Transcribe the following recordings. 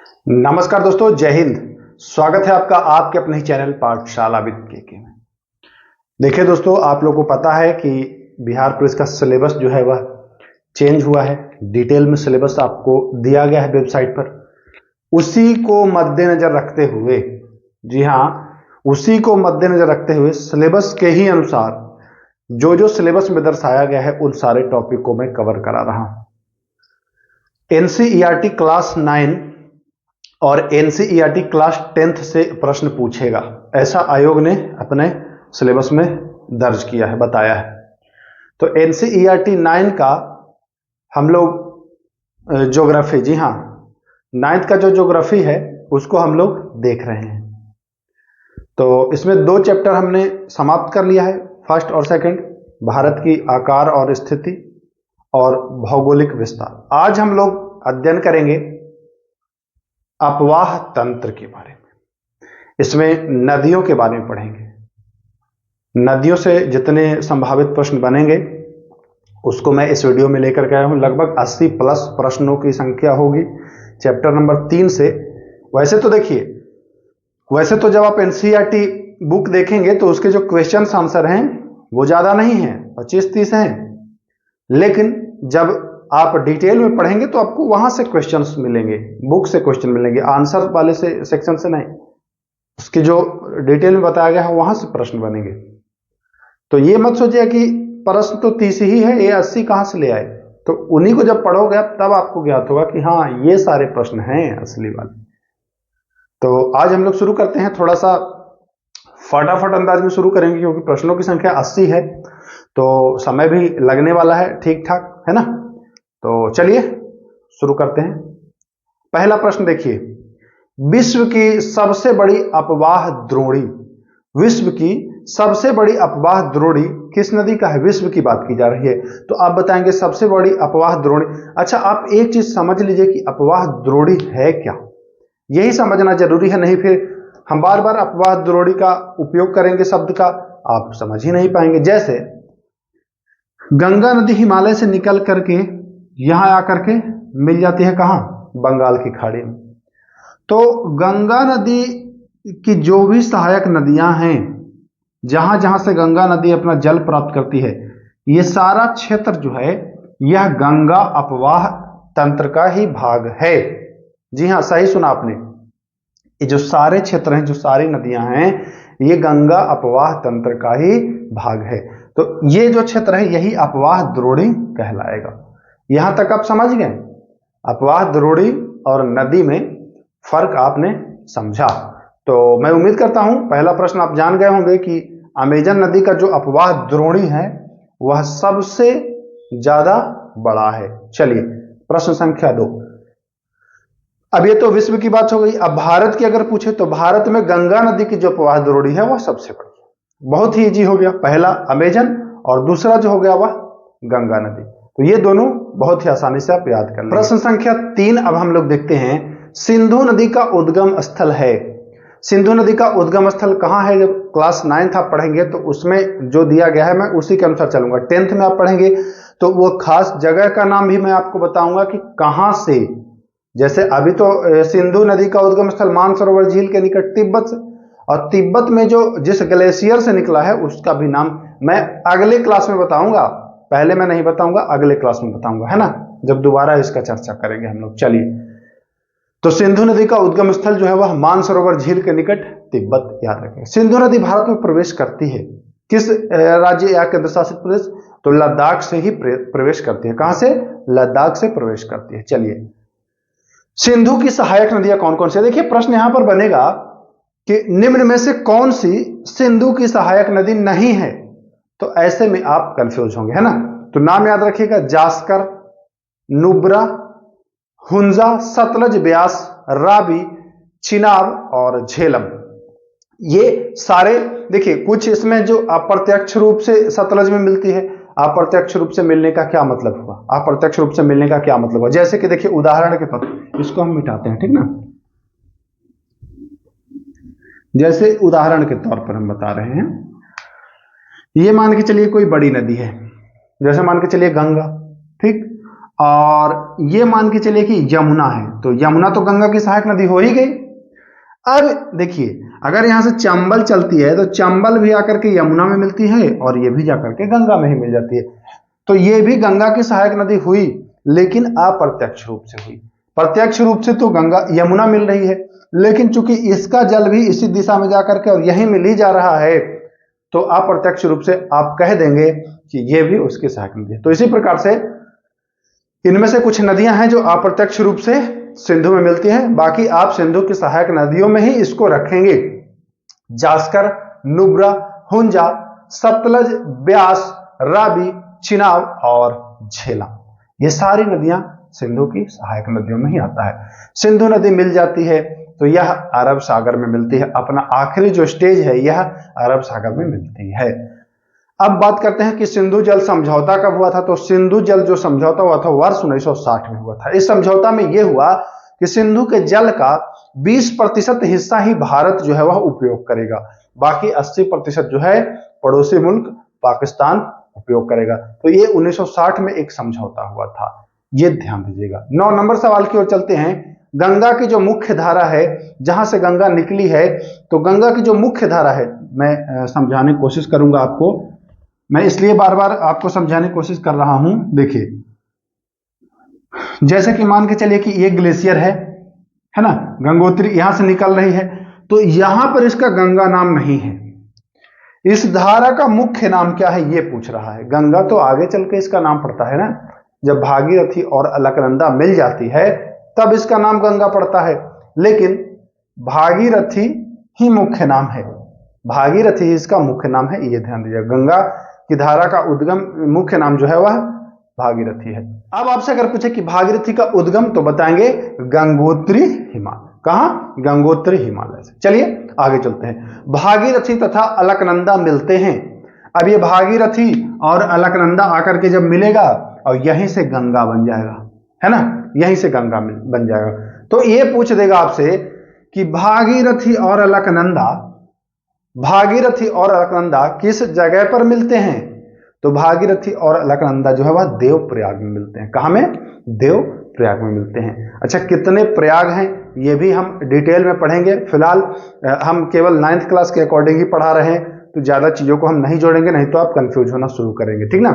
नमस्कार दोस्तों, जय हिंद। स्वागत है आपका आपके अपने ही चैनल पाठशाला विद के में। देखिए दोस्तों, आप लोगों को पता है कि बिहार पुलिस का सिलेबस जो है वह चेंज हुआ है। डिटेल में सिलेबस आपको दिया गया है वेबसाइट पर। उसी को मद्देनजर रखते हुए, जी हाँ, उसी को मद्देनजर रखते हुए सिलेबस के ही अनुसार जो जो सिलेबस में दर्शाया गया है उन सारे टॉपिक को मैं कवर करा रहा हूं। एनसीईआरटी क्लास 9 और एनसीईआरटी क्लास 10th से प्रश्न पूछेगा, ऐसा आयोग ने अपने सिलेबस में दर्ज किया है, बताया है। तो एनसीईआरटी 9 का हम लोग ज्योग्राफी, जी हाँ, 9th का जो ज्योग्राफी है उसको हम लोग देख रहे हैं। तो इसमें 2 चैप्टर हमने समाप्त कर लिया है, फर्स्ट और सेकंड, भारत की आकार और स्थिति और भौगोलिक विस्तार। आज हम लोग अध्ययन करेंगे अपवाह तंत्र के बारे में। इसमें नदियों के बारे में पढ़ेंगे। नदियों से जितने संभावित प्रश्न बनेंगे उसको मैं इस वीडियो में लेकर के आया हूं। लगभग 80 प्लस प्रश्नों की संख्या होगी चैप्टर नंबर 3 से। वैसे तो देखिए, वैसे तो जब आप एनसीईआरटी बुक देखेंगे तो उसके जो क्वेश्चन आंसर हैं वो ज्यादा नहीं है, 25-30 हैं, लेकिन जब आप डिटेल में पढ़ेंगे तो आपको वहां से क्वेश्चंस मिलेंगे, बुक से क्वेश्चन मिलेंगे, आंसर वाले से सेक्शन से नहीं। उसकी जो डिटेल में बताया गया है वहां से प्रश्न बनेंगे। तो ये मत सोचिए कि प्रश्न तो 30 ही है, ये 80 कहां से ले आए। तो उन्हीं को जब पढ़ोगे तब आपको ज्ञात होगा कि हाँ, ये सारे प्रश्न हैं असली वाले। तो आज हम लोग शुरू करते हैं, थोड़ा सा फटाफट अंदाज में शुरू करेंगे क्योंकि प्रश्नों की संख्या 80 है, तो समय भी लगने वाला है ठीक ठाक, है ना। तो चलिए शुरू करते हैं। पहला प्रश्न देखिए, विश्व की सबसे बड़ी अपवाह द्रोणी, विश्व की सबसे बड़ी अपवाह द्रोणी किस नदी का है? विश्व की बात की जा रही है, तो आप बताएंगे सबसे बड़ी अपवाह द्रोणी। अच्छा, आप एक चीज समझ लीजिए कि अपवाह द्रोणी है क्या, यही समझना जरूरी है, नहीं फिर हम बार बार अपवाह द्रोणी का उपयोग करेंगे शब्द का, आप समझ ही नहीं पाएंगे। जैसे गंगा नदी हिमालय से निकल करके यहां आकर के मिल जाती है कहां? बंगाल की खाड़ी में। तो गंगा नदी की जो भी सहायक नदियां हैं, जहां जहां से गंगा नदी अपना जल प्राप्त करती है, ये सारा क्षेत्र जो है यह गंगा अपवाह तंत्र का ही भाग है। जी हां, सही सुना आपने। ये जो सारे क्षेत्र हैं, जो सारी नदियां हैं, ये गंगा अपवाह तंत्र का ही भाग है। तो ये जो क्षेत्र है यही अपवाह द्रोणी कहलाएगा। यहां तक आप समझ गए? अपवाह द्रोणी और नदी में फर्क आपने समझा। तो मैं उम्मीद करता हूं पहला प्रश्न आप जान गए होंगे कि अमेजन नदी का जो अपवाह द्रोणी है वह सबसे ज्यादा बड़ा है। चलिए प्रश्न संख्या 2। अब ये तो विश्व की बात हो गई। अब भारत की अगर पूछे तो भारत में गंगा नदी की जो अपवाह द्रोणी है वह सबसे बड़ी है। बहुत ही इजी हो गया, पहला अमेजन और दूसरा जो हो गया वह गंगा नदी। तो ये दोनों बहुत ही आसानी से आप याद कर लेंगे। प्रश्न संख्या 3 अब हम लोग देखते हैं, सिंधु नदी का उद्गम स्थल है। सिंधु नदी का उद्गम स्थल कहां है? जब क्लास 9th आप पढ़ेंगे तो उसमें जो दिया गया है मैं उसी के अनुसार चलूंगा। 10th में आप पढ़ेंगे तो वो खास जगह का नाम भी मैं आपको बताऊंगा कि कहां से। जैसे अभी तो सिंधु नदी का उद्गम स्थल मानसरोवर झील के निकट तिब्बत से, और तिब्बत में जो जिस ग्लेशियर से निकला है उसका भी नाम मैं अगले क्लास में बताऊंगा, पहले मैं नहीं बताऊंगा, अगले क्लास में बताऊंगा, है ना, जब दोबारा इसका चर्चा करेंगे हम लोग। चलिए, तो सिंधु नदी का उद्गम स्थल जो है वह मानसरोवर झील के निकट तिब्बत, याद रखें। सिंधु नदी भारत में प्रवेश करती है किस राज्य या केंद्र शासित प्रदेश? तो लद्दाख से ही प्रवेश करती है। कहां से? लद्दाख से प्रवेश करती है। चलिए, सिंधु की सहायक नदियां कौन कौन सी? देखिए प्रश्न यहां पर बनेगा कि निम्न में से कौन सी सिंधु की सहायक नदी नहीं है? तो ऐसे में आप कंफ्यूज होंगे, है ना। तो नाम याद रखिएगा, जास्कर, नुब्रा, हुंजा, सतलज, ब्यास, रावी, चिनाब और झेलम। ये सारे देखिए, कुछ इसमें जो अप्रत्यक्ष रूप से सतलज में मिलती है। अप्रत्यक्ष रूप से मिलने का क्या मतलब हुआ? अप्रत्यक्ष रूप से मिलने का क्या मतलब हुआ? जैसे कि देखिए उदाहरण के तौर पर इसको हम मिटाते हैं, ठीक ना। जैसे उदाहरण के तौर पर हम बता रहे हैं, ये मान के चलिए कोई बड़ी नदी है, जैसे मान के चलिए गंगा, ठीक। और ये मान के चलिए कि यमुना है, तो यमुना तो गंगा की सहायक नदी हो ही गई। अब देखिए, अगर यहां से चंबल चलती है तो चंबल भी आकर के यमुना में मिलती है और ये भी जाकर के गंगा में ही मिल जाती है, तो ये भी गंगा की सहायक नदी हुई, लेकिन अप्रत्यक्ष रूप से हुई। प्रत्यक्ष रूप से तो गंगा यमुना मिल रही है, लेकिन चूंकि इसका जल भी इसी दिशा में जाकर के और यहीं मिल ही जा रहा है, तो अप्रत्यक्ष रूप से आप कह देंगे कि ये भी उसकी सहायक नदी है। तो इसी प्रकार से इनमें से कुछ नदियां हैं जो अप्रत्यक्ष रूप से सिंधु में मिलती हैं, बाकी आप सिंधु की सहायक नदियों में ही इसको रखेंगे। जास्कर, नुब्रा, हुंजा, सतलज, ब्यास, रावी, चिनाब और झेलम, ये सारी नदियां सिंधु की सहायक नदियों में ही आता है। सिंधु नदी मिल जाती है तो यह अरब सागर में मिलती है, अपना आखिरी जो स्टेज है यह अरब सागर में मिलती है। अब बात करते हैं कि सिंधु जल समझौता कब हुआ था। तो सिंधु जल जो समझौता हुआ था वर्ष 1960 में हुआ था। इस समझौता में यह हुआ कि सिंधु के जल का 20% हिस्सा ही भारत जो है वह उपयोग करेगा, बाकी 80% जो है पड़ोसी मुल्क पाकिस्तान उपयोग करेगा। तो ये 1960 में एक समझौता हुआ था, ये ध्यान दीजिएगा। 9 नंबर सवाल की ओर चलते हैं। गंगा की जो मुख्य धारा है, जहां से गंगा निकली है, तो गंगा की जो मुख्य धारा है, मैं समझाने की कोशिश करूंगा आपको, मैं इसलिए बार बार आपको समझाने की कोशिश कर रहा हूं। देखिए, जैसे कि मान के चलिए कि ये ग्लेशियर है ना, गंगोत्री यहां से निकल रही है, तो यहां पर इसका गंगा नाम नहीं है। इस धारा का मुख्य नाम क्या है ये पूछ रहा है। गंगा तो आगे चल के इसका नाम पड़ता है ना, जब भागीरथी और अलकनंदा मिल जाती है तब इसका नाम गंगा पड़ता है, लेकिन भागीरथी ही मुख्य नाम है, भागीरथी इसका मुख्य नाम है, ये ध्यान दीजिए। गंगा की धारा का उद्गम मुख्य नाम जो है वह भागीरथी है। अब आपसे अगर पूछे कि भागीरथी का उद्गम, तो बताएंगे गंगोत्री हिमालय। कहां? गंगोत्री हिमालय से। चलिए आगे चलते हैं। भागीरथी तथा अलकनंदा मिलते हैं। अब ये भागीरथी और अलकनंदा आकर के जब मिलेगा और यहीं से गंगा बन जाएगा, है ना, यहीं से गंगा बन जाएगा। तो ये पूछ देगा आपसे कि भागीरथी और अलकनंदा किस जगह पर मिलते हैं। तो भागीरथी और अलकनंदा जो है वह देवप्रयाग में मिलते हैं। कहां में? देवप्रयाग में मिलते हैं। अच्छा, कितने प्रयाग हैं ये भी हम डिटेल में पढ़ेंगे। फिलहाल हम केवल 9th क्लास के अकॉर्डिंग ही पढ़ा रहे हैं, तो ज्यादा चीजों को हम नहीं जोड़ेंगे, नहीं तो आप कंफ्यूज होना शुरू करेंगे, ठीक ना।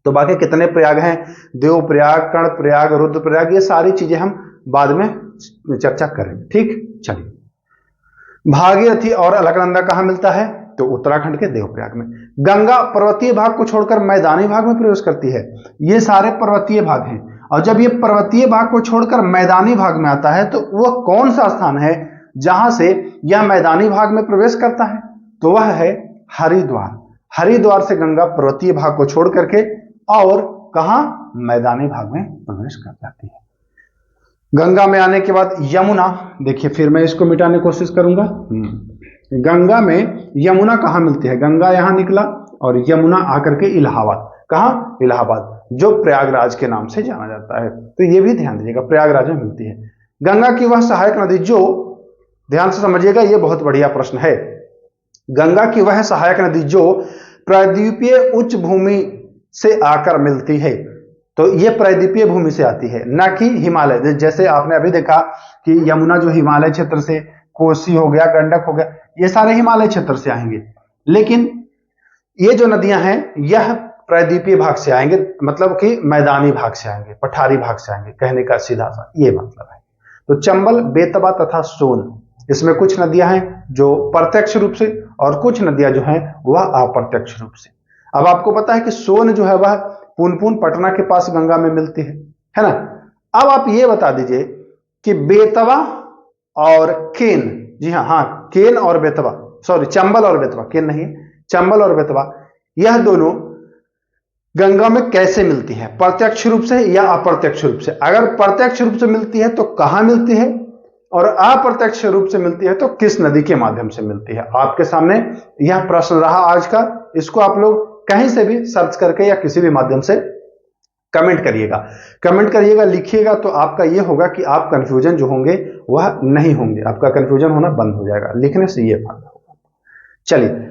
तो बाकी कितने प्रयाग हैं, देवप्रयाग, कर्णप्रयाग, रुद्रप्रयाग, ये सारी चीजें हम बाद में चर्चा करेंगे, ठीक। चलिए, भागीरथी और अलकनंदा कहां मिलता है? तो उत्तराखंड के देवप्रयाग में। गंगा पर्वतीय भाग को छोड़कर मैदानी भाग में प्रवेश करती है। ये सारे पर्वतीय भाग हैं, और जब ये पर्वतीय भाग को छोड़कर मैदानी भाग में आता है तो वह कौन सा स्थान है जहां से यह मैदानी भाग में प्रवेश करता है? तो वह है हरिद्वार। हरिद्वार से गंगा पर्वतीय भाग को छोड़ करके और कहां? मैदानी भाग में प्रवेश कर जाती है। गंगा में आने के बाद यमुना, देखिए फिर मैं इसको मिटाने की कोशिश करूंगा। गंगा में यमुना कहां मिलती है? गंगा यहां निकला और यमुना आकर के इलाहाबाद। कहां? इलाहाबाद, जो प्रयागराज के नाम से जाना जाता है। तो यह भी ध्यान दीजिएगा, प्रयागराज में मिलती है। गंगा की वह सहायक नदी जो, ध्यान से समझिएगा, यह बहुत बढ़िया प्रश्न है। गंगा की वह सहायक नदी जो प्रायद्वीपीय उच्च भूमि से आकर मिलती है। तो यह प्रायद्वीपीय भूमि से आती है, न कि हिमालय। जैसे आपने अभी देखा कि यमुना जो हिमालय क्षेत्र से, कोसी हो गया, गंडक हो गया, ये सारे हिमालय क्षेत्र से आएंगे, लेकिन ये जो नदियां हैं यह प्रायद्वीपीय भाग से आएंगे, मतलब कि मैदानी भाग से आएंगे, पठारी भाग से आएंगे, कहने का सीधा सा ये मतलब है। तो चंबल, बेतवा तथा सोन, इसमें कुछ नदियां हैं जो प्रत्यक्ष रूप से और कुछ नदियां जो हैं वह अप्रत्यक्ष रूप से। अब आपको पता है कि सोन जो है वह पुनपुन पटना के पास गंगा में मिलती है ना। अब आप ये बता दीजिए कि बेतवा और केन, जी हाँ, केन और बेतवा, सॉरी चंबल और बेतवा, केन नहीं है, चंबल और बेतवा, यह दोनों गंगा में कैसे मिलती है? प्रत्यक्ष रूप से या अप्रत्यक्ष रूप से? अगर प्रत्यक्ष रूप से मिलती है तो कहां मिलती है, और अप्रत्यक्ष रूप से मिलती है तो किस नदी के माध्यम से मिलती है? आपके सामने यह प्रश्न रहा आज का। इसको आप लोग कहीं से भी सर्च करके या किसी भी माध्यम से कमेंट करिएगा, लिखिएगा, तो आपका यह होगा कि आप कंफ्यूजन जो होंगे वह नहीं होंगे, आपका कंफ्यूजन होना बंद हो जाएगा, लिखने से यह फायदा होगा। चलिए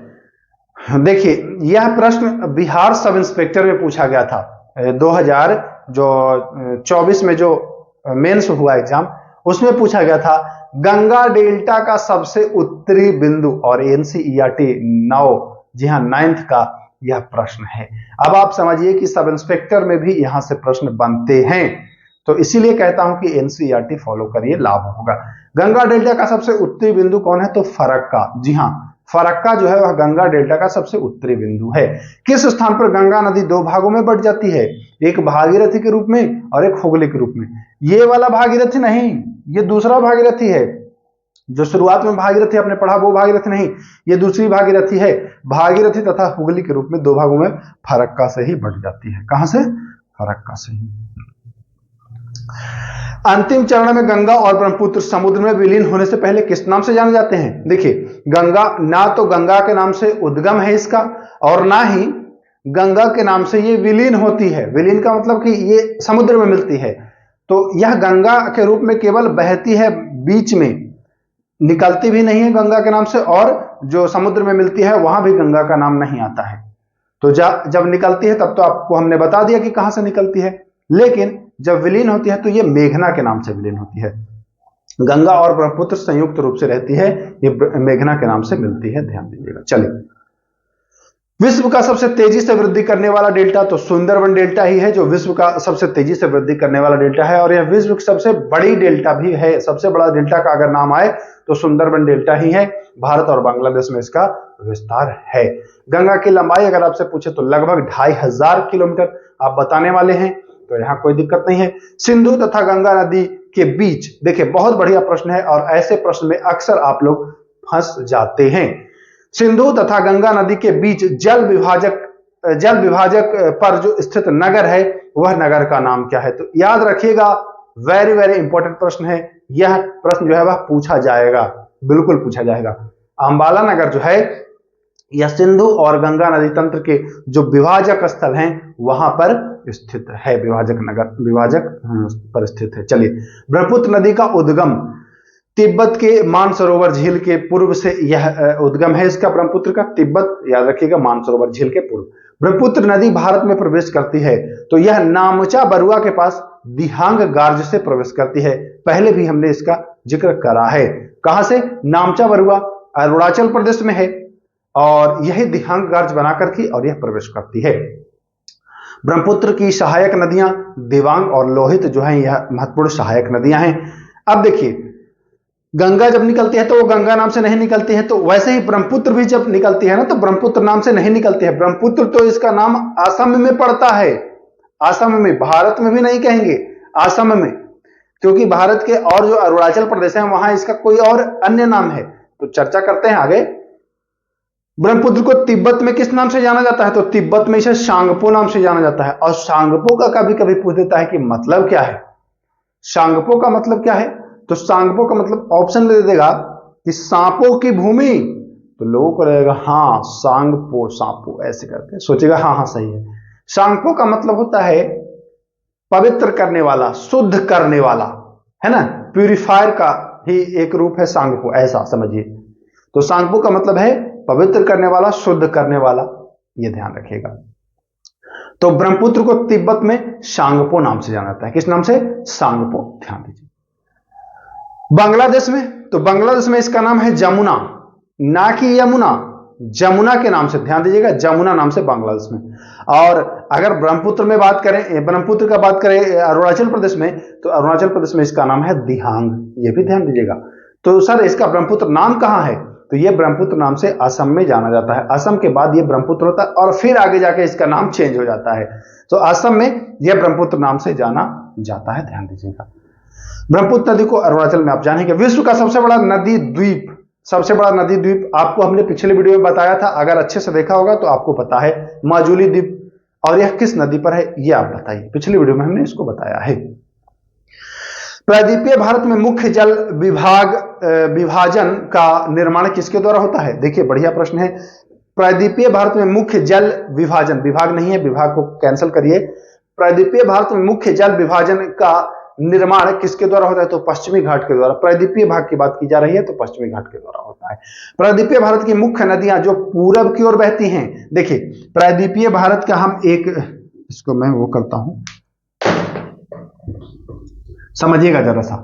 देखिए, यह प्रश्न बिहार सब इंस्पेक्टर में पूछा गया था, 2024 में जो मेंस हुआ एग्जाम, उसमें पूछा गया था गंगा डेल्टा का सबसे उत्तरी बिंदु, और एनसीईआरटी 9, जी हाँ 9th का यह प्रश्न है। अब आप समझिए कि सब इंस्पेक्टर में भी यहां से प्रश्न बनते हैं, तो इसीलिए कहता हूं कि एनसीईआरटी फॉलो करिए, लाभ होगा। गंगा डेल्टा का सबसे उत्तरी बिंदु कौन है? तो फरक्का। जी हाँ, फरक्का जो है वह गंगा डेल्टा का सबसे उत्तरी बिंदु है। किस स्थान पर गंगा नदी दो भागों में बंट जाती है? एक भागीरथी के रूप में और एक हुगली के रूप में। ये वाला भागीरथी नहीं, ये दूसरा भागीरथी है। जो शुरुआत में भागीरथी आपने पढ़ा वो भागीरथी नहीं, ये दूसरी भागीरथी है। भागीरथी तथा हुगली के रूप में दो भागों में फरक्का से ही बंट जाती है। कहां से? फरक्का से ही। अंतिम चरण में गंगा और ब्रह्मपुत्र समुद्र में विलीन होने से पहले किस नाम से जाने जाते हैं? देखिए, गंगा ना तो गंगा के नाम से उद्गम है इसका, और ना ही गंगा के नाम से ये विलीन होती है। विलीन का मतलब कि ये समुद्र में मिलती है, तो यह गंगा के रूप में केवल बहती है, बीच में निकलती भी नहीं है गंगा के नाम से, और जो समुद्र में मिलती है वहां भी गंगा का नाम नहीं आता है। तो जब निकलती है तब तो आपको हमने बता दिया कि कहां से निकलती है, लेकिन जब विलीन होती है तो ये मेघना के नाम से विलीन होती है। गंगा और ब्रह्मपुत्र संयुक्त रूप से रहती है, ये मेघना के नाम से मिलती है, ध्यान दीजिएगा। चलिए, विश्व का सबसे तेजी से वृद्धि करने वाला डेल्टा तो सुंदरबन डेल्टा ही है, जो विश्व का सबसे तेजी से वृद्धि करने वाला डेल्टा है, और यह विश्व की सबसे बड़ी डेल्टा भी है। सबसे बड़ा डेल्टा का अगर नाम आए तो सुंदरबन डेल्टा ही है। भारत और बांग्लादेश में इसका विस्तार है। गंगा की लंबाई अगर आपसे पूछे तो लगभग 2500 किलोमीटर आप बताने वाले हैं, तो यहां कोई दिक्कत नहीं है। सिंधु तथा गंगा नदी के बीच, देखिए बहुत बढ़िया प्रश्न है, और ऐसे प्रश्न में अक्सर आप लोग फंस जाते हैं। सिंधु तथा गंगा नदी के बीच जल विभाजक पर जो स्थित नगर है वह नगर का नाम क्या है? तो याद रखिएगा, वेरी वेरी इंपॉर्टेंट प्रश्न है। यह प्रश्न जो है वह पूछा जाएगा, बिल्कुल पूछा जाएगा। अंबाला नगर जो है यह सिंधु और गंगा नदी तंत्र के जो विभाजक स्थल हैं वहां पर स्थित है। विभाजक पर स्थित है। चलिए, ब्रह्मपुत्र नदी का उद्गम तिब्बत के मानसरोवर झील के पूर्व से यह उद्गम है इसका, ब्रह्मपुत्र का। तिब्बत, याद रखिएगा, मानसरोवर झील के पूर्व। ब्रह्मपुत्र नदी भारत में प्रवेश करती है तो यह नामचा बरुआ के पास दिहांग गार्ज से प्रवेश करती है। पहले भी हमने इसका जिक्र करा है। कहां से? नामचा बरुआ अरुणाचल प्रदेश में है, और यही दिहांग गार्ज बनाकर की और यह प्रवेश करती है। ब्रह्मपुत्र की सहायक नदियां दिबांग और लोहित जो है यह महत्वपूर्ण सहायक नदियां हैं। अब देखिए, गंगा जब निकलती है तो वो गंगा नाम से नहीं निकलती है, तो वैसे ही ब्रह्मपुत्र भी जब निकलती है ना तो ब्रह्मपुत्र नाम से नहीं निकलती है। ब्रह्मपुत्र तो इसका नाम असम में पड़ता है, असम में, भारत में भी नहीं कहेंगे, असम में, क्योंकि भारत के और जो अरुणाचल प्रदेश है वहां इसका कोई और अन्य नाम है। तो चर्चा करते हैं आगे। ब्रह्मपुत्र को तिब्बत में किस नाम से जाना जाता है? तो तिब्बत में इसे सांगपो नाम से जाना जाता है। और सांगपो का कभी कभी पूछ देता है कि मतलब क्या है, सांगपो का मतलब क्या है? तो सांगपो का मतलब ऑप्शन दे देगा कि सांपों की भूमि, तो लोगों को रहेगा हाँ सांगपो, सांपो ऐसे करके सोचेगा, हाँ हाँ सही है। सांगपो का मतलब होता है पवित्र करने वाला, शुद्ध करने वाला, है ना, प्यूरिफायर का ही एक रूप है सांगपो, ऐसा समझिए। तो सांगपो का मतलब है पवित्र करने वाला, शुद्ध करने वाला, ये ध्यान रखिएगा। तो ब्रह्मपुत्र को तिब्बत में सांगपो नाम से जाना जाता है। किस नाम से? सांगपो, ध्यान दीजिए। बांग्लादेश में, तो बांग्लादेश में इसका नाम है जमुना, ना कि यमुना, जमुना के नाम से, ध्यान दीजिएगा, जमुना नाम से बांग्लादेश में। और अगर ब्रह्मपुत्र में बात करें, ब्रह्मपुत्र का बात करें अरुणाचल प्रदेश में, तो अरुणाचल प्रदेश में इसका नाम है दिहांग, ये भी ध्यान दीजिएगा। तो सर इसका ब्रह्मपुत्र नाम कहां है? तो ये ब्रह्मपुत्र नाम से असम में जाना जाता है। असम के बाद ये ब्रह्मपुत्र होता है और फिर आगे जाके इसका नाम चेंज हो जाता है। तो असम में यह ब्रह्मपुत्र नाम से जाना जाता है, ध्यान दीजिएगा। ब्रह्मपुत्र नदी को अरुणाचल में आप जानेंगे। विश्व का सबसे बड़ा नदी द्वीप, सबसे बड़ा नदी द्वीप आपको हमने पिछले वीडियो में बताया था, अगर अच्छे से देखा होगा तो आपको पता है, माजुली द्वीप। और यह किस नदी पर है ये आप बताइए, पिछली वीडियो में हमने इसको बताया है। प्रायद्वीपीय भारत में मुख्य जल विभाजन का निर्माण किसके द्वारा होता है? देखिए बढ़िया प्रश्न है। प्रायद्वीपीय भारत में मुख्य जल विभाजन, विभाग नहीं है, विभाग को कैंसिल करिए। प्रायद्वीपीय भारत में मुख्य जल विभाजन का निर्माण किसके द्वारा होता है? तो पश्चिमी घाट के द्वारा। प्रायद्वीपीय भाग की बात की जा रही है तो पश्चिमी घाट के द्वारा होता है। प्रायद्वीपीय भारत की मुख्य नदियां जो पूरब की ओर बहती हैं, देखिए प्रायद्वीपीय भारत का हम एक इसको मैं वो करता हूं, समझिएगा जरा सा।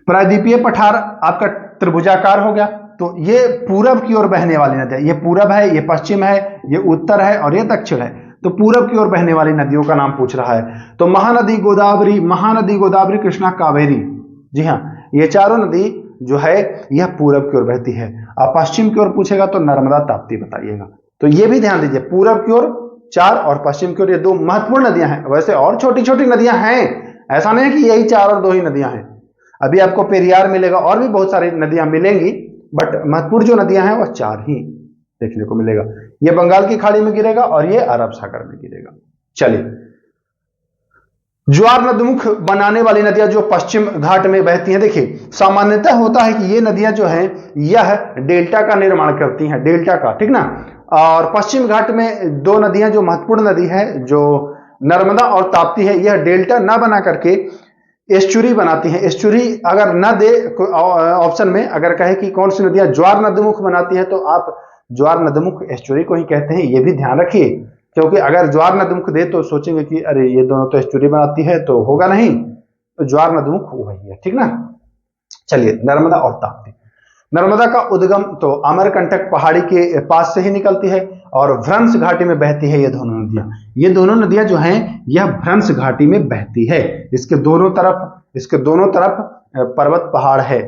प्रायद्वीपीय पठार आपका त्रिभुजाकार हो गया, तो ये पूरब की ओर बहने वाली नदी है, ये पूरब है, ये पश्चिम है, ये उत्तर है और ये दक्षिण है। तो पूरब की ओर बहने वाली नदियों का नाम पूछ रहा है। तो महानदी गोदावरी, कृष्णा, कावेरी, जी हाँ, ये चारों नदी जो है यह पूरब की ओर बहती है। अब पश्चिम की ओर पूछेगा तो नर्मदा, ताप्ती बताइएगा। तो ये भी ध्यान दीजिए, पूरब की ओर 4 और पश्चिम की ओर ये 2 महत्वपूर्ण नदियां हैं। वैसे और छोटी छोटी नदियां हैं, ऐसा नहीं है कि यही 4 और 2 ही नदियां हैं। अभी आपको पेरियार मिलेगा और भी बहुत सारी नदियां मिलेंगी, बट महत्वपूर्ण जो नदियां हैं वह 4 ही देखने को मिलेगा। ये बंगाल की खाड़ी में गिरेगा और ये अरब सागर में गिरेगा। चलिए, ज्वार नदमुख बनाने वाली नदियां जो पश्चिम घाट में बहती हैं, देखिए सामान्यतः होता है कि ये नदियां जो हैं यह डेल्टा का निर्माण करती हैं, डेल्टा का, ठीक ना। और पश्चिम घाट में 2 नदियां जो महत्वपूर्ण नदी है, जो नर्मदा और ताप्ती है, यह डेल्टा ना बना करके एस्चुरी बनाती हैं। एस्चुरी अगर ना दे ऑप्शन में, अगर कहे कि कौन सी नदियां ज्वार नदमुख बनाती हैं, तो आप ज्वार नदमुख एस्चुरी को ही कहते हैं, ये भी ध्यान रखिए। क्योंकि अगर ज्वार नदमुख दे तो सोचेंगे कि अरे ये दोनों तो एस्चुरी बनाती है, तो होगा नहीं, तो ज्वार नदमुख वही है, ठीक ना। चलिए, नर्मदा और ताप्ती। नर्मदा का उद्गम तो अमरकंटक पहाड़ी के पास से ही निकलती है और भ्रंश घाटी में बहती है। ये दोनों नदियां जो हैं यह भ्रंश घाटी में बहती है। इसके दोनों तरफ पर्वत पहाड़ है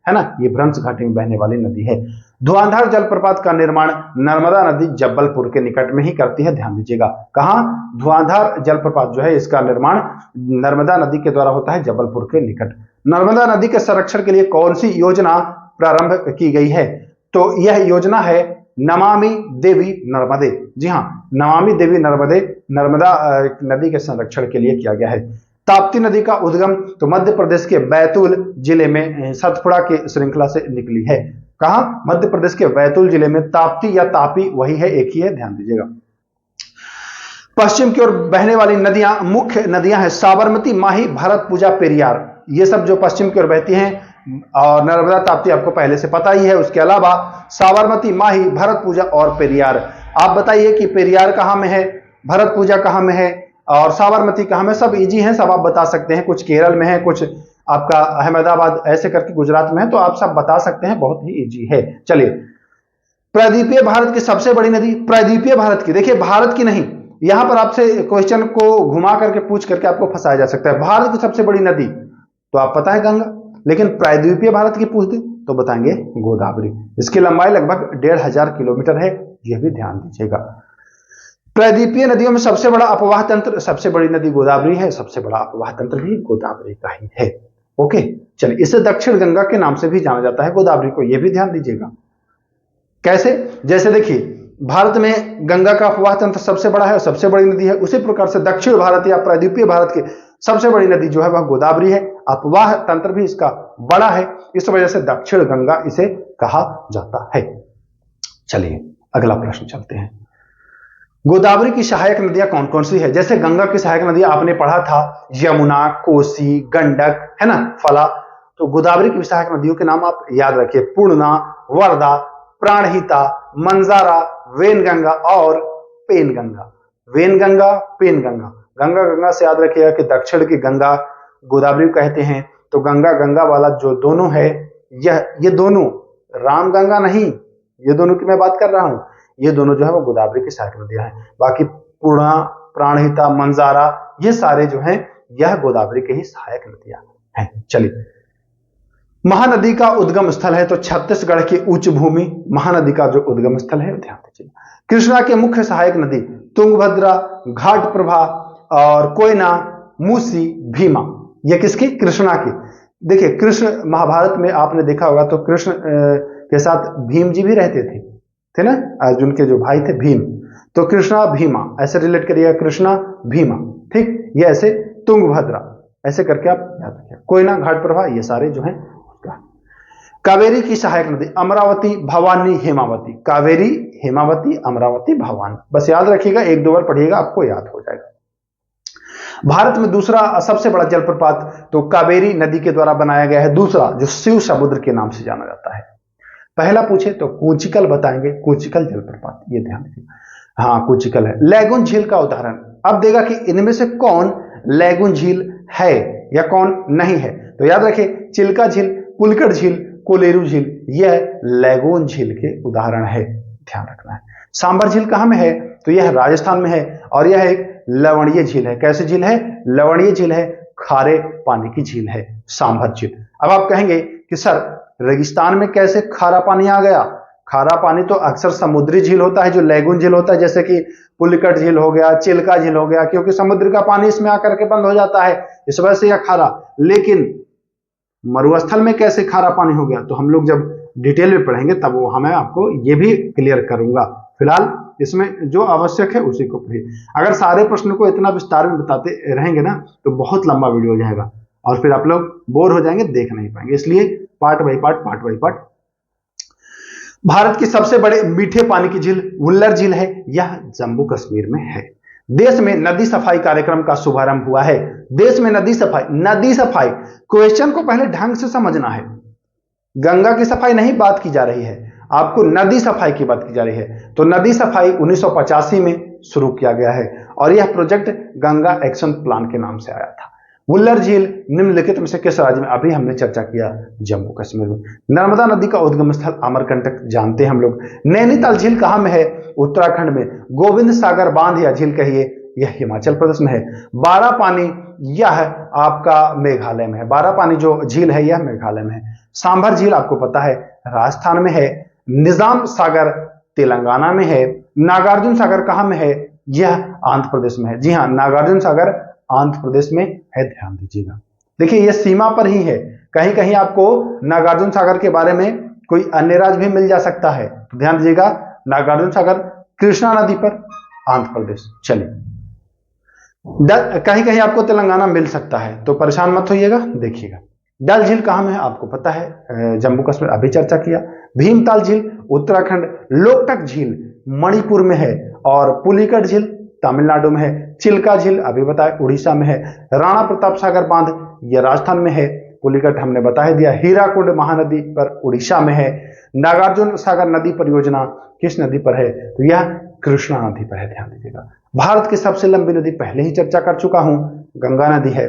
ना। ये भ्रंश घाटी में बहने वाली नदी है। धुआंधार जलप्रपात का निर्माण नर्मदा नदी जबलपुर के निकट में ही करती है, ध्यान दीजिएगा। कहां? धुआंधार जलप्रपात जो है इसका निर्माण नर्मदा नदी के द्वारा होता है, जबलपुर के निकट। नर्मदा नदी के संरक्षण के लिए कौन सी योजना प्रारंभ की गई है? तो यह योजना है नमामि देवी नर्मदे। जी हां, नमामि देवी नर्मदे, नर्मदा नदी के संरक्षण के लिए किया गया है। ताप्ती नदी का उद्गम तो मध्य प्रदेश के बैतूल जिले में सतपुड़ा की श्रृंखला से निकली है। कहां? मध्य प्रदेश के बैतूल जिले में। ताप्ती या तापी वही है, एक ही है, ध्यान दीजिएगा। पश्चिम की ओर बहने वाली नदियां, मुख्य नदियां हैं साबरमती, माही, भरतपुजा, पेरियार। ये सब जो पश्चिम की ओर बहती हैं, और नर्मदा ताप्ती आपको पहले से पता ही है। उसके अलावा साबरमती, माही, भरतपुजा और पेरियार। आप बताइए कि पेरियार कहां में है, भरतपुजा कहां में है और साबरमती कहां में? सब इजी हैं, सब आप बता सकते हैं। कुछ केरल में है, कुछ आपका अहमदाबाद ऐसे करके गुजरात में है, तो आप सब बता सकते हैं, बहुत ही इजी है। चलिए, प्रायद्वीपीय भारत की सबसे बड़ी नदी, प्रायद्वीपीय भारत की, देखिए भारत की नहीं, यहां पर आपसे क्वेश्चन को घुमा करके पूछ करके आपको फंसाया जा सकता है। भारत की सबसे बड़ी नदी तो आप पता है गंगा, लेकिन प्रायद्वीपीय भारत की पूछ दे तो बताएंगे गोदावरी। इसकी लंबाई लगभग 1500 किलोमीटर है, यह भी ध्यान दीजिएगा। प्रायद्वीपीय नदियों में सबसे बड़ा अपवाह तंत्र, सबसे बड़ी नदी गोदावरी है, सबसे बड़ा अपवाह तंत्र भी गोदावरी का ही है। ओके, चलिए, इसे दक्षिण गंगा के नाम से भी जाना जाता है गोदावरी को, यह भी ध्यान दीजिएगा। कैसे? जैसे देखिए, भारत में गंगा का अपवाह तंत्र सबसे बड़ा है और सबसे बड़ी नदी है, उसी प्रकार से दक्षिण भारत या प्रायद्वीपीय भारत की सबसे बड़ी नदी जो है वह गोदावरी है। अपवाह तंत्र भी इसका बड़ा है, इस वजह से दक्षिण गंगा इसे कहा जाता है। चलिए, अगला प्रश्न चलते हैं। गोदावरी की सहायक नदियां कौन कौन सी है? जैसे गंगा की सहायक नदियां आपने पढ़ा था, यमुना, कोसी, गंडक, है ना, फला। तो गोदावरी की सहायक नदियों के नाम आप याद रखिए, पूर्णा, वर्धा, प्राणहिता, मंजारा, वेनगंगा और पेनगंगा। वेनगंगा, पेनगंगा। गंगा गंगा से याद रखिएगा कि दक्षिण की गंगा गोदावरी कहते हैं। तो गंगा गंगा वाला जो दोनों है, ये दोनों, राम गंगा नहीं, ये दोनों की मैं बात कर रहा हूं, ये दोनों जो है वो गोदावरी की सहायक नदियां हैं। बाकी पूर्णा, प्राणहिता, मंजारा, ये सारे जो हैं यह गोदावरी के ही सहायक नदियां हैं। चलिए, महानदी का उद्गम स्थल है तो छत्तीसगढ़ की उच्च भूमि महानदी का जो उद्गम स्थल है, ध्यान दीजिए। कृष्णा के मुख्य सहायक नदी तुंगभद्रा, घाटप्रभा और कोयना, मूसी, भीमा। ये किसकी? कृष्णा की। देखिए, कृष्ण महाभारत में आपने देखा होगा तो कृष्ण के साथ भीम जी भी रहते थे ना, अर्जुन के जो भाई थे भीम। तो कृष्णा भीमा ऐसे रिलेट करिएगा, कृष्णा भीमा, ठीक। ये ऐसे तुंगभद्रा ऐसे करके आप याद रखिए। कोयना, घाटप्रभा, ये सारे जो हैं। कावेरी की सहायक नदी अमरावती, भवानी, हेमावती। कावेरी, हेमावती, अमरावती, भवानी, बस याद रखिएगा, 1-2 बार पढ़िएगा, आपको याद हो जाएगा। भारत में दूसरा सबसे बड़ा जलप्रपात तो कावेरी नदी के द्वारा बनाया गया है, दूसरा जो शिव समुद्र के नाम से जाना जाता है। पहला पूछे तो कूचिकल बताएंगे, कूचिकल जलप्रपात, ये ध्यान रखिएगा। हाँ, कूचिकल है। लैगून झील का उदाहरण, अब देगा कि इनमें से कौन लैगून झील है या कौन नहीं है। तो याद रखिए, चिल्का झील, पुलिकट झील, कोलेरू झील, यह लैगून झील के उदाहरण है, ध्यान रखना है। सांभर झील कहां में है? तो यह राजस्थान में है और यह एक लवणीय झील है। कैसी झील है? लवणीय झील है, खारे पानी की झील है सांभर झील। अब आप कहेंगे कि सर रेगिस्तान में कैसे खारा पानी आ गया? खारा पानी तो अक्सर समुद्री झील होता है जो लैगून झील होता है, जैसे कि पुलिकट झील हो गया, चिल्का झील हो गया, क्योंकि समुद्र का पानी इसमें आकर के बंद हो जाता है, इस वजह से यह खारा। लेकिन मरुस्थल में कैसे खारा पानी हो गया, तो हम लोग जब डिटेल में पढ़ेंगे तब वो हमें आपको ये भी क्लियर करूंगा। फिलहाल इसमें जो आवश्यक है उसी को पढ़िए। अगर सारे प्रश्नों को इतना विस्तार में बताते रहेंगे ना तो बहुत लंबा वीडियो हो जाएगा और फिर आप लोग बोर हो जाएंगे, देख नहीं पाएंगे। इसलिए पार्ट बाई पार्ट। भारत की सबसे बड़े मीठे पानी की झील वुल्लर झील है, यह जम्मू कश्मीर में है। देश में नदी सफाई कार्यक्रम का शुभारंभ हुआ है। देश में नदी सफाई क्वेश्चन को पहले ढंग से समझना है। गंगा की सफाई नहीं बात की जा रही है, आपको नदी सफाई की बात की जा रही है। तो नदी सफाई 1985 में शुरू किया गया है और यह प्रोजेक्ट गंगा एक्शन प्लान के नाम से आया था। वुल्लर झील निम्नलिखित में से किस राज्य में? अभी हमने चर्चा किया जम्मू कश्मीर में। नर्मदा नदी का उद्गम स्थल अमरकंटक जानते हैं हम लोग। नैनीताल झील कहां में है? उत्तराखंड में। गोविंद सागर बांध या झील कहिए, यह हिमाचल प्रदेश में है। बारा पानी यह आपका मेघालय में है। बारा पानी जो झील है यह मेघालय में है। सांभर झील आपको पता है राजस्थान में है। निजाम सागर तेलंगाना में है। नागार्जुन सागर कहां में है? यह आंध्र प्रदेश में है। जी हां, नागार्जुन सागर आंध्र प्रदेश में है, ध्यान दीजिएगा। देखिए यह सीमा पर ही है, कहीं कहीं आपको नागार्जुन सागर के बारे में कोई अन्य राज्य भी मिल जा सकता है, तो ध्यान दीजिएगा। नागार्जुन सागर कृष्णा नदी पर, आंध्र प्रदेश। चलिए, कहीं कहीं आपको तेलंगाना मिल सकता है, तो परेशान मत होइएगा, देखिएगा। डल झील कहां में है? आपको पता है जम्मू कश्मीर, अभी चर्चा किया। भीमताल झील उत्तराखंड। लोकटक झील मणिपुर में है और पुलिकट झील तमिलनाडु में है। चिल्का झील अभी बताया उड़ीसा में है। राणा प्रताप सागर बांध यह राजस्थान में है। पुलिकट हमने बता दिया हीराकुंड महानदी पर उड़ीसा में है। नागार्जुन सागर नदी परियोजना किस नदी पर है? तो यह कृष्णा नदी पर है, ध्यान दीजिएगा। भारत की सबसे लंबी नदी पहले ही चर्चा कर चुका हूं, गंगा नदी है।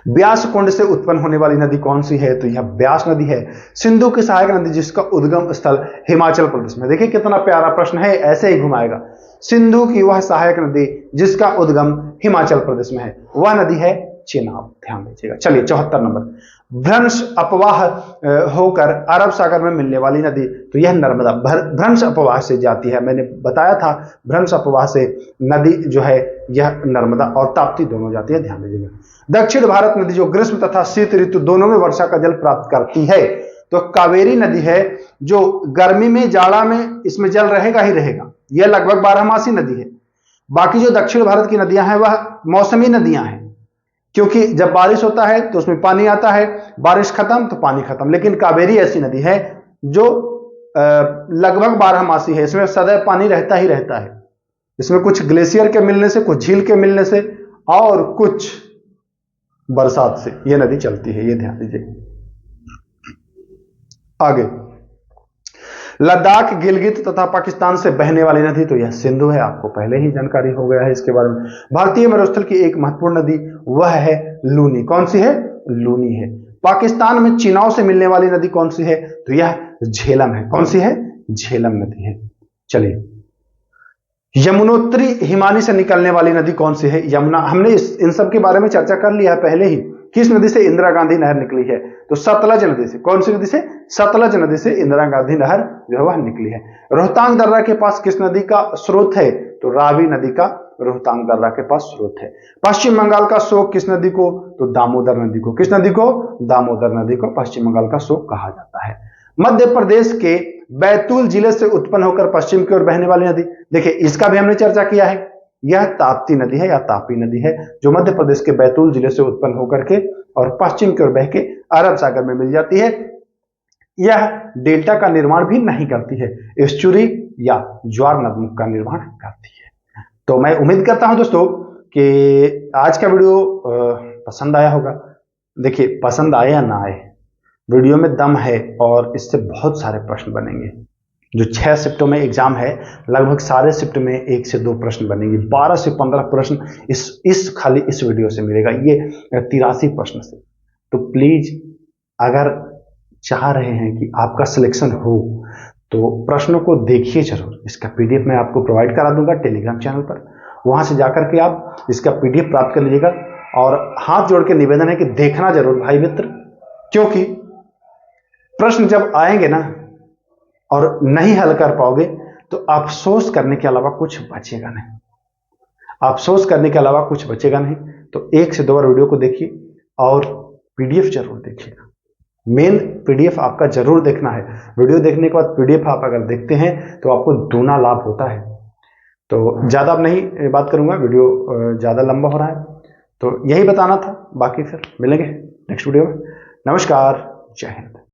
ब्यास कुंड से उत्पन्न होने वाली नदी कौन सी है? तो यह ब्यास नदी है। सिंधु की सहायक नदी जिसका उद्गम स्थल हिमाचल प्रदेश में। देखिए कितना प्यारा प्रश्न है, ऐसे ही घुमाएगा। सिंधु की वह सहायक नदी जिसका उद्गम हिमाचल प्रदेश में है, वह नदी है चेनाब, ध्यान दीजिएगा। चलिए 74 नंबर। भ्रंश अपवाह होकर अरब सागर में मिलने वाली नदी, तो यह नर्मदा भ्रंश अपवाह से जाती है। मैंने बताया था भ्रंश अपवाह से नदी जो है यह नर्मदा और ताप्ती दोनों जाती है, ध्यान दीजिएगा। दक्षिण भारत नदी जो ग्रीष्म तथा शीत ऋतु दोनों में वर्षा का जल प्राप्त करती है, तो कावेरी नदी है जो गर्मी में जाड़ा में इसमें जल रहेगा ही रहेगा, यह लगभग 12मासी नदी है। बाकी जो दक्षिण भारत की नदियां हैं वह मौसमी नदियां हैं, क्योंकि जब बारिश होता है तो उसमें पानी आता है, बारिश खत्म तो पानी खत्म। लेकिन कावेरी ऐसी नदी है जो लगभग 12मासी है, इसमें सदैव पानी रहता ही रहता है। इसमें कुछ ग्लेशियर के मिलने से, कुछ झील के मिलने से और कुछ बरसात से यह नदी चलती है, ये ध्यान दीजिए। आगे लद्दाख, गिलगित तथा पाकिस्तान से बहने वाली नदी, तो यह सिंधु है, आपको पहले ही जानकारी हो गया है इसके बारे में। भारतीय मरुस्थल की एक महत्वपूर्ण नदी वह है लूनी। कौन सी है? लूनी है। पाकिस्तान में चिनाव से मिलने वाली नदी कौन सी है? तो यह झेलम है। कौन सी है? झेलम नदी है। चलिए, यमुनोत्री हिमानी से निकलने वाली नदी कौन सी है? यमुना। हमने इन सब के बारे में चर्चा कर लिया है पहले ही। किस नदी से इंदिरा गांधी नहर निकली है? तो सतलज नदी से। कौन सी नदी से? सतलज नदी से इंदिरा गांधी नहर जो है वह निकली है। रोहतांग दर्रा के पास किस नदी का स्रोत है? तो रावी नदी का रोहतांग दर्रा के पास स्रोत है। पश्चिम बंगाल का शोक किस नदी को? तो दामोदर नदी को। किस नदी को? दामोदर नदी को पश्चिम बंगाल का शोक कहा जाता है। मध्य प्रदेश के बैतूल जिले से उत्पन्न होकर पश्चिम की ओर बहने वाली नदी, देखिए इसका भी हमने चर्चा किया है, यह ताप्ती नदी है या तापी नदी है, जो मध्य प्रदेश के बैतूल जिले से उत्पन्न होकर के और पश्चिम की ओर बह के अरब सागर में मिल जाती है। यह डेल्टा का निर्माण भी नहीं करती है, एस्चुरी या ज्वार नदमुख का निर्माण करती है। तो मैं उम्मीद करता हूं दोस्तों कि आज का वीडियो पसंद आया होगा। देखिए पसंद आए या ना आए, वीडियो में दम है और इससे बहुत सारे प्रश्न बनेंगे। जो 6 शिफ्टों में एग्जाम है, लगभग सारे शिफ्ट में 1 से 2 प्रश्न बनेंगे। 12 से 15 प्रश्न इस खाली इस वीडियो से मिलेगा, ये 83 प्रश्न से। तो प्लीज अगर चाह रहे हैं कि आपका सिलेक्शन हो तो प्रश्नों को देखिए जरूर। इसका पीडीएफ मैं आपको प्रोवाइड करा दूंगा टेलीग्राम चैनल पर, वहां से जाकर के आप इसका पीडीएफ प्राप्त कर लीजिएगा। और हाथ जोड़ के निवेदन है कि देखना जरूर भाई मित्र, क्योंकि प्रश्न जब आएंगे ना और नहीं हल कर पाओगे तो अफसोस करने के अलावा कुछ बचेगा नहीं, अफसोस करने के अलावा कुछ बचेगा नहीं। तो 1 से 2 बार वीडियो को देखिए और पीडीएफ जरूर देखिएगा। मेन पीडीएफ आपका जरूर देखना है। वीडियो देखने के बाद पीडीएफ आप अगर देखते हैं तो आपको दूना लाभ होता है। तो ज़्यादा अब नहीं बात करूंगा, वीडियो ज़्यादा लंबा हो रहा है। तो यही बताना था, बाकी फिर मिलेंगे नेक्स्ट वीडियो में। नमस्कार, जय हिंद।